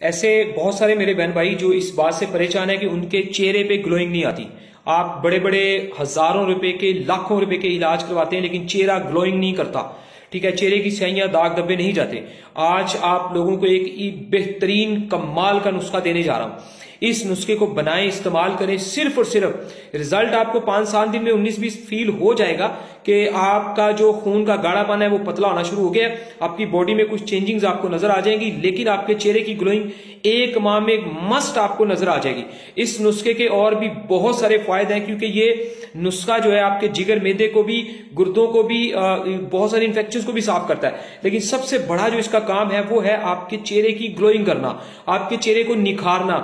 ऐसे बहुत सारे मेरे बहन भाई जो इस बात से परेशान है कि उनके चेहरे पे ग्लोइंग नहीं आती। आप बड़े बड़े हजारों रुपए के लाखों रुपए के इलाज करवाते हैं लेकिन चेहरा ग्लोइंग नहीं करता। ठीक है, चेहरे की स्याहियां दाग धब्बे नहीं जाते। आज आप लोगों को एक बेहतरीन कमाल का नुस्खा देने जा रहा हूं। इस नुस्खे को बनाएं, इस्तेमाल करें, सिर्फ और सिर्फ रिजल्ट आपको 5-7 दिन में 19-20 फील हो जाएगा कि आपका जो खून का गाढ़ापन है वो पतला होना शुरू हो गया। आपकी बॉडी में कुछ चेंजिंग्स आपको नजर आ जाएंगी, लेकिन आपके चेहरे की ग्लोइंग 1 माह में एक मस्ट आपको नजर आ जाएगी। इस नुस्खे के और भी बहुत सारे फायदे हैं, क्योंकि ये नुस्खा जो है आपके जिगर मेदे को भी, गुर्दों को भी, बहुत सारे इन्फेक्शन को भी साफ करता है। लेकिन सबसे बड़ा जो इसका काम है वो है आपके चेहरे की ग्लोइंग करना, आपके चेहरे को निखारना।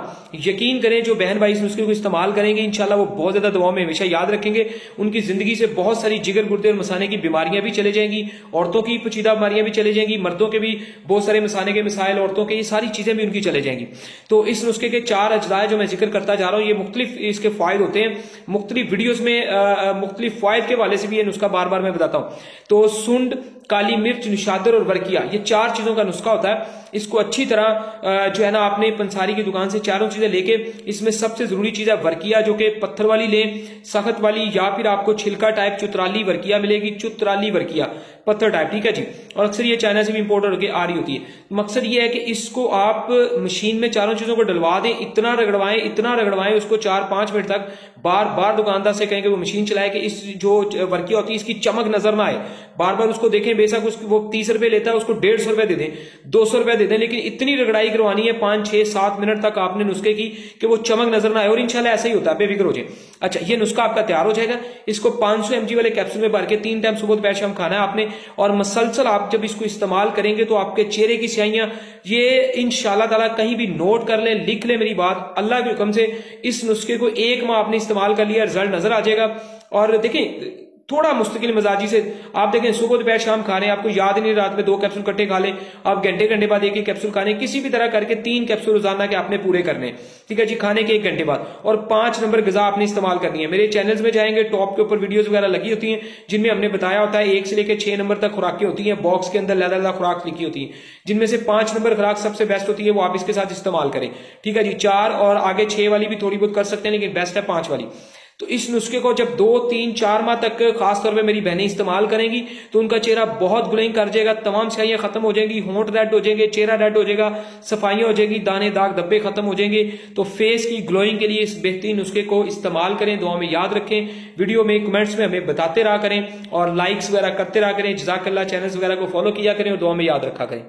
यकीन करें जो बहन भाई इस नुस्खे को इस्तेमाल करेंगे इंशाल्लाह वो बहुत ज्यादा दुआओं में हमेशा याद रखेंगे। उनकी जिंदगी से बहुत सारी जिगर, गुर्दे और मसाने की बीमारियां भी चले जाएंगी, औरतों की पेचीदा बीमारियां भी चले जाएंगी, मर्दों के भी बहुत सारे मसाने के मिसाइल, औरतों के, ये सारी चीजें भी उनकी चले जाएंगी। तो इस नुस्खे के 4 अजजाए जो मैं जिक्र करता जा रहा हूं, ये मुख्तलिफ इसके फायदे होते हैं। मुख्तलिफ वीडियोज में मुख्तलिफ फायदे के वाले से भी ये नुस्खा बार बार मैं बताता हूं। तो सुंड, काली मिर्च, निशादर और वर्किया, ये 4 चीजों का नुस्खा होता है। इसको अच्छी तरह जो है ना आपने पंसारी की दुकान से चारों चीजें लेके, इसमें सबसे जरूरी चीज है वर्किया, जो कि पत्थर वाली लें, सख्त वाली, या फिर आपको छिलका टाइप चुतराली वर्किया मिलेगी, चुतराली वर्किया पत्थर टाइप। ठीक है जी, और अक्सर ये चाइना से भी इंपोर्ट होकर आ रही होती है। मकसद ये है कि इसको आप मशीन में चारों चीजों को डलवा दें, इतना रगड़वाएं उसको 4-5 मिनट तक। बार बार दुकानदार से कहें कि वो मशीन चलाए कि इस जो वर्किया होती है इसकी चमक नजर ना आए। बार बार उसको देखें, बेशक उसको वो 30 रुपए लेता है, उसको 150 रुपए दे दें, 200 रुपए दे दें, लेकिन इतनी रगड़ाई करवानी है 5-6-7 मिनट तक आपने नुस्खे की कि वो चमक नजर ना आए। और इंशाल्लाह ऐसा ही होता है, बेफिक्र हो जाए। अच्छा, ये नुस्खा आपका तैयार हो जाएगा। इसको 500 mg वाले कैप्सूल में भर के 3 टाइम सुबह दोपहर शाम खाना है आपने। और मसलसल आप जब इसको इस्तेमाल करेंगे तो आपके चेहरे की स्याहियां, ये इंशाल्लाह ताला कहीं भी नोट कर लें, लिख लें मेरी बात, अल्लाह के हुक्म से इस नुस्खे को 1 माह आपने इस्तेमाल कर लिया, रिजल्ट नजर आ जाएगा। और देखें थोड़ा मुस्तकिल मिजाजी से आप देखें, सुबह दोपहर शाम खा रहे हैं, आपको याद नहीं रात में 2 कैप्सूल कट्टे खा लें, आप घंटे घंटे बाद 1 कैप्सूल खाने, किसी भी तरह करके 3 कैप्सूल रोजाना के आपने पूरे करने। ठीक है जी, खाने के 1 घंटे बाद। और 5 नंबर ग़िज़ा आपने इस्तेमाल करनी है। मेरे चैनल्स में जाएंगे, टॉप के ऊपर वीडियोस वगैरह लगी होती हैं जिनमें हमने बताया होता है 1 से लेकर 6 नंबर तक खुराकें होती हैं, बॉक्स के अंदर लदा खुराक लिखी होती है, जिनमें से 5 नंबर खुराक सबसे बेस्ट होती है, वो आप इसके साथ इस्तेमाल करें। ठीक है जी, 4 और आगे 6 वाली भी थोड़ी बहुत कर सकते हैं, लेकिन बेस्ट है 5 वाली। तो इस नुस्खे को जब 2-3-4 माह तक खासतौर पे मेरी बहनें इस्तेमाल करेंगी तो उनका चेहरा बहुत ग्लोइंग कर जाएगा, तमाम स्याहियां खत्म हो जाएंगी, होंठ रेड हो जाएंगे, चेहरा रेड हो जाएगा, सफाइयां हो जाएगी, दाने दाग धब्बे खत्म हो जाएंगे। तो फेस की ग्लोइंग के लिए इस बेहतरीन नुस्खे को इस्तेमाल करें। दुआ में याद रखें, वीडियो में कमेंट्स में हमें बताते रहा करें और लाइक्स वगैरह करते रहा करें। जज़ाकल्लाह, चैनल्स वगैरह को फॉलो किया करें और दुआ में याद रखा करें।